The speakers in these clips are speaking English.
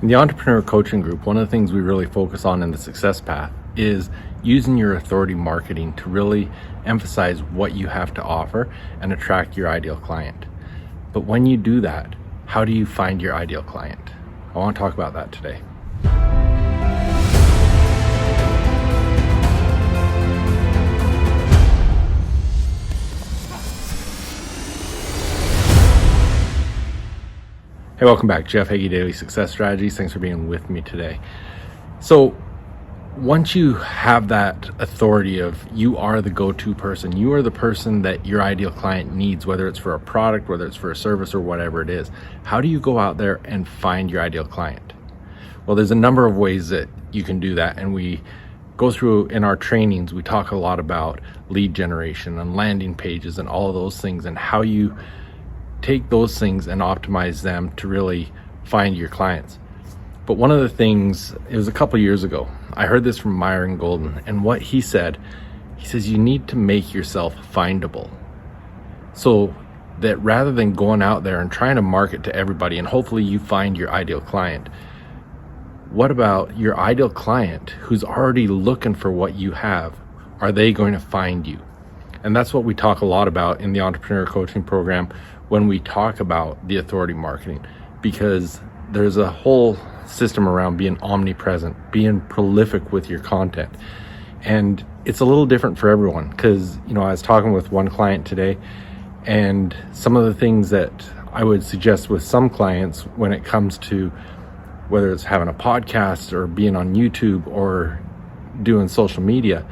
In the Entrepreneur Coaching Group, one of the things we really focus on in the success path is using your authority marketing to really emphasize what you have to offer and attract your ideal client. But when you do that, how do you find your ideal client? I want to talk about that today. Hey, welcome back. Jeff Heggie, Daily Success Strategies. Thanks for being with me today. So once you have that authority of you are the go-to person, you are the person that your ideal client needs, whether it's for a product, whether it's for a service or whatever it is, how do you go out there and find your ideal client? Well, there's a number of ways that you can do that. And we go through in our trainings, we talk a lot about lead generation and landing pages and all of those things and how you take those things and optimize them to really find your clients. But one of the things, it was a couple years ago, I heard this from Myron Golden, and what he says, you need to make yourself findable. So that rather than going out there and trying to market to everybody and hopefully you find your ideal client, what about your ideal client who's already looking for what you have? Are they going to find you? And that's what we talk a lot about in the Entrepreneur Coaching Program when we talk about the authority marketing, because there's a whole system around being omnipresent, being prolific with your content. And it's a little different for everyone because, I was talking with one client today, and some of the things that I would suggest with some clients when it comes to whether it's having a podcast or being on YouTube or doing social media,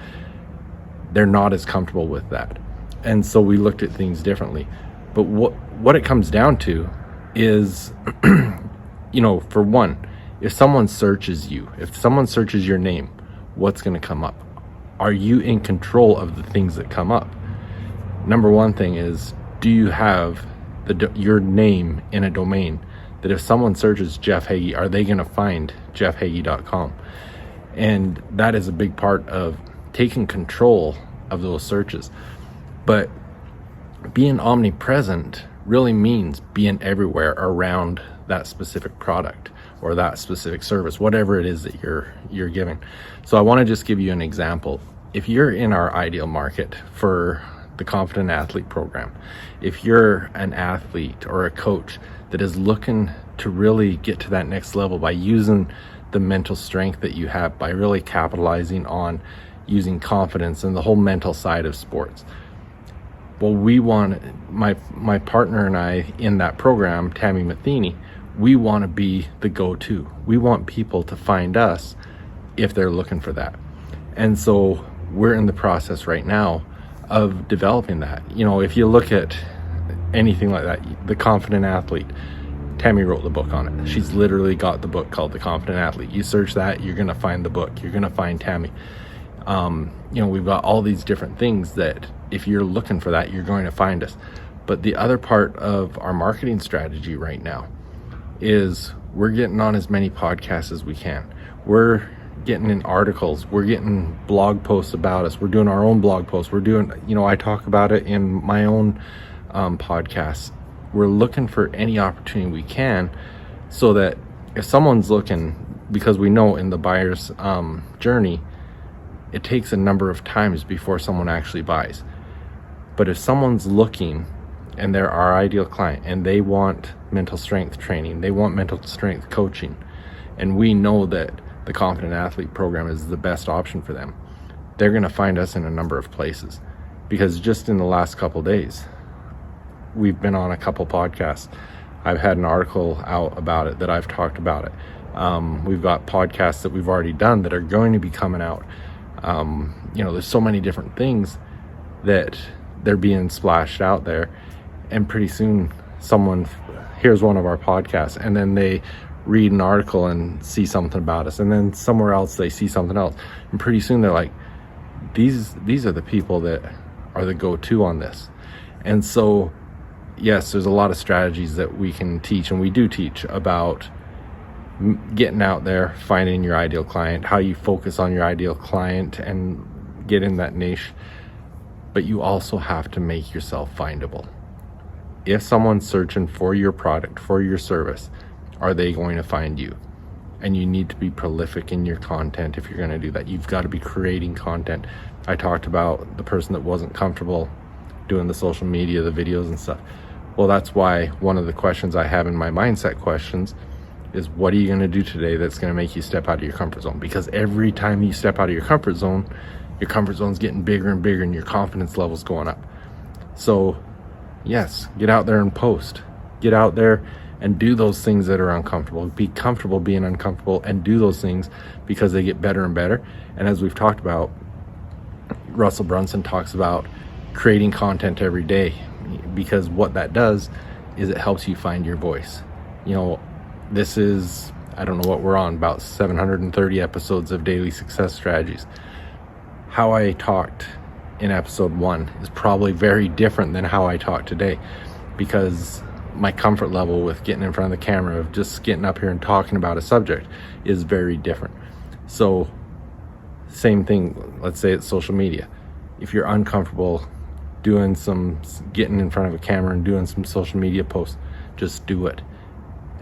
they're not as comfortable with that. And so we looked at things differently. But what it comes down to is, for one, if someone searches you, if someone searches your name, what's going to come up? Are you in control of the things that come up? Number one thing is, do you have your name in a domain that if someone searches Jeff Heggie, are they going to find jeffheggie.com? And that is a big part of taking control of those searches. But being omnipresent really means being everywhere around that specific product or that specific service, whatever it is that you're giving. So I want to just give you an example. If you're in our ideal market for the Confident Athlete program, if you're an athlete or a coach that is looking to really get to that next level by using the mental strength that you have, by really capitalizing on using confidence and the whole mental side of sports, well, we want, my partner and I in that program, Tammy Matheny, we want to be the go-to. We want people to find us if they're looking for that. And so we're in the process right now of developing that. If you look at anything like that, the Confident Athlete, Tammy wrote the book on it. She's literally got the book called The Confident Athlete. You search that, you're going to find the book. You're going to find Tammy. We've got all these different things that if you're looking for that, you're going to find us. But the other part of our marketing strategy right now is we're getting on as many podcasts as we can. We're getting in articles. We're getting blog posts about us. We're doing our own blog posts. We're doing, I talk about it in my own podcasts. We're looking for any opportunity we can so that if someone's looking, because we know in the buyer's journey, it takes a number of times before someone actually buys. But if someone's looking and they're our ideal client and they want mental strength training, they want mental strength coaching, and we know that the Confident Athlete program is the best option for them, they're going to find us in a number of places. Because just in the last couple of days, we've been on a couple podcasts. I've had an article out about it that I've talked about it. We've got podcasts that we've already done that are going to be coming out. There's so many different things that they're being splashed out there, and pretty soon someone hears one of our podcasts and then they read an article and see something about us, and then somewhere else they see something else, and pretty soon they're like, these are the people that are the go-to on this. And so yes, there's a lot of strategies that we can teach, and we do teach about getting out there, finding your ideal client, how you focus on your ideal client and get in that niche. But you also have to make yourself findable. If someone's searching for your product, for your service, are they going to find you? and you need to be prolific in your content. If you're going to do that, you've got to be creating content. I talked about the person that wasn't comfortable doing the social media, the videos and stuff. Well, that's why one of the questions I have in my mindset questions is, what are you going to do today that's going to make you step out of your comfort zone? Because every time you step out of your comfort zone's getting bigger and bigger, and your confidence level's going up. So yes, get out there and post. Get out there and do those things that are uncomfortable. Be comfortable being uncomfortable and do those things, because they get better and better. And as we've talked about, Russell Brunson talks about creating content every day, because what that does is it helps you find your voice. You know, this is, I don't know what we're on, about 730 episodes of Daily Success Strategies. How I talked in episode 1 is probably very different than how I talk today, because my comfort level with getting in front of the camera, of just getting up here and talking about a subject, is very different. So same thing, let's say it's social media. If you're uncomfortable getting in front of a camera and doing some social media posts, just do it.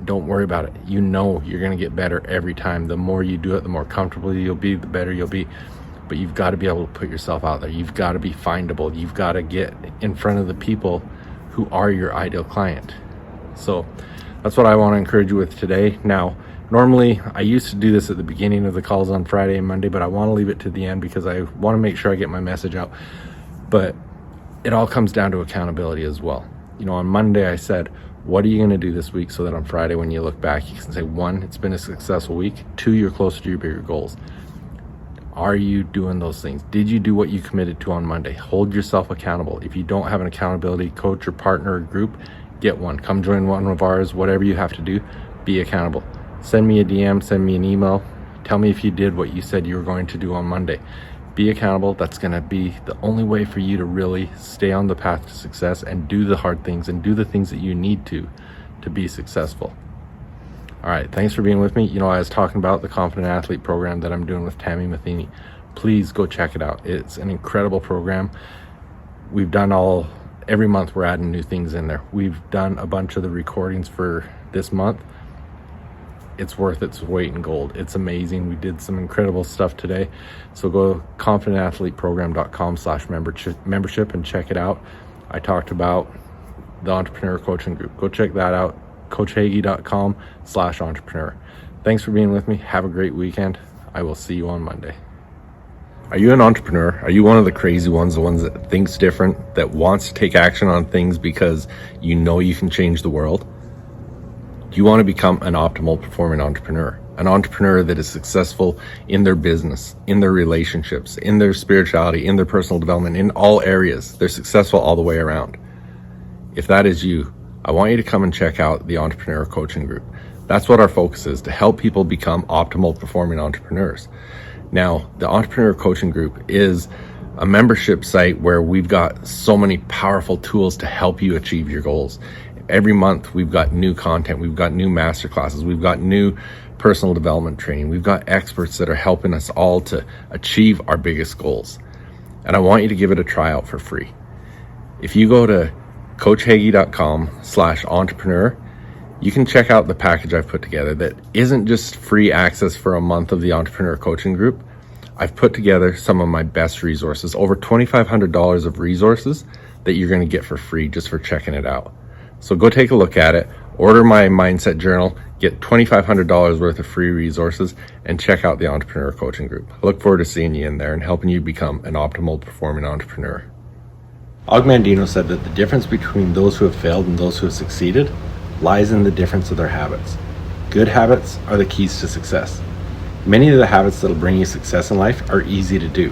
Don't worry about it. You know you're going to get better every time. The more you do it, the more comfortable you'll be, the better you'll be. But you've got to be able to put yourself out there. You've got to be findable. You've got to get in front of the people who are your ideal client. So that's what I want to encourage you with today. Now, normally I used to do this at the beginning of the calls on Friday and Monday, but I want to leave it to the end because I want to make sure I get my message out. But it all comes down to accountability as well. You know, on Monday I said, what are you going to do this week so that on Friday when you look back, you can say, 1, it's been a successful week. 2, you're closer to your bigger goals. Are you doing those things? Did you do what you committed to on Monday? Hold yourself accountable. If you don't have an accountability coach or partner or group, get one. Come join one of ours. Whatever you have to do, be accountable. Send me a DM, send me an email. Tell me if you did what you said you were going to do on Monday. Be accountable. That's going to be the only way for you to really stay on the path to success and do the hard things and do the things that you need to be successful. All right, thanks for being with me. You know, I was talking about the Confident Athlete program that I'm doing with Tammy Matheny. Please go check it out. It's an incredible program. We've done every month we're adding new things in there. We've done a bunch of the recordings for this month. It's worth its weight in gold. It's amazing. We did some incredible stuff today. So go confidentathleteprogram.com/membership and check it out. I talked about the Entrepreneur Coaching Group. Go check that out. CoachHeggie.com/entrepreneur. Thanks for being with me. Have a great weekend. I will see you on Monday. Are you an entrepreneur? Are you one of the crazy ones, the ones that thinks different, that wants to take action on things because you know you can change the world? Do you want to become an optimal performing entrepreneur? An entrepreneur that is successful in their business, in their relationships, in their spirituality, in their personal development, in all areas. They're successful all the way around. If that is you, I want you to come and check out the Entrepreneur Coaching Group. That's what our focus is, to help people become optimal performing entrepreneurs. Now, the Entrepreneur Coaching Group is a membership site where we've got so many powerful tools to help you achieve your goals. Every month we've got new content, we've got new masterclasses, we've got new personal development training, we've got experts that are helping us all to achieve our biggest goals. And I want you to give it a try out for free. If you go to CoachHeggie.com/entrepreneur, you can check out the package I've put together that isn't just free access for a month of the Entrepreneur Coaching Group. I've put together some of my best resources, over $2,500 of resources that you're going to get for free just for checking it out. So go take a look at it, order my mindset journal, get $2,500 worth of free resources, and check out the Entrepreneur Coaching Group. I look forward to seeing you in there and helping you become an optimal performing entrepreneur. Og Mandino said that the difference between those who have failed and those who have succeeded lies in the difference of their habits. Good habits are the keys to success. Many of the habits that will bring you success in life are easy to do,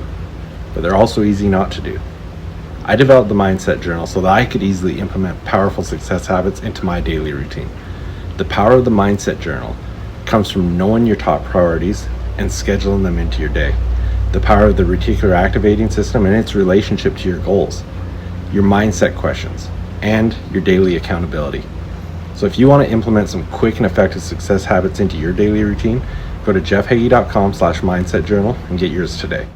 but they're also easy not to do. I developed the Mindset Journal so that I could easily implement powerful success habits into my daily routine. The power of the Mindset Journal comes from knowing your top priorities and scheduling them into your day. The power of the reticular activating system and its relationship to your goals, your mindset questions, and your daily accountability. So if you want to implement some quick and effective success habits into your daily routine, go to jeffheggie.com/mindset journal and get yours today.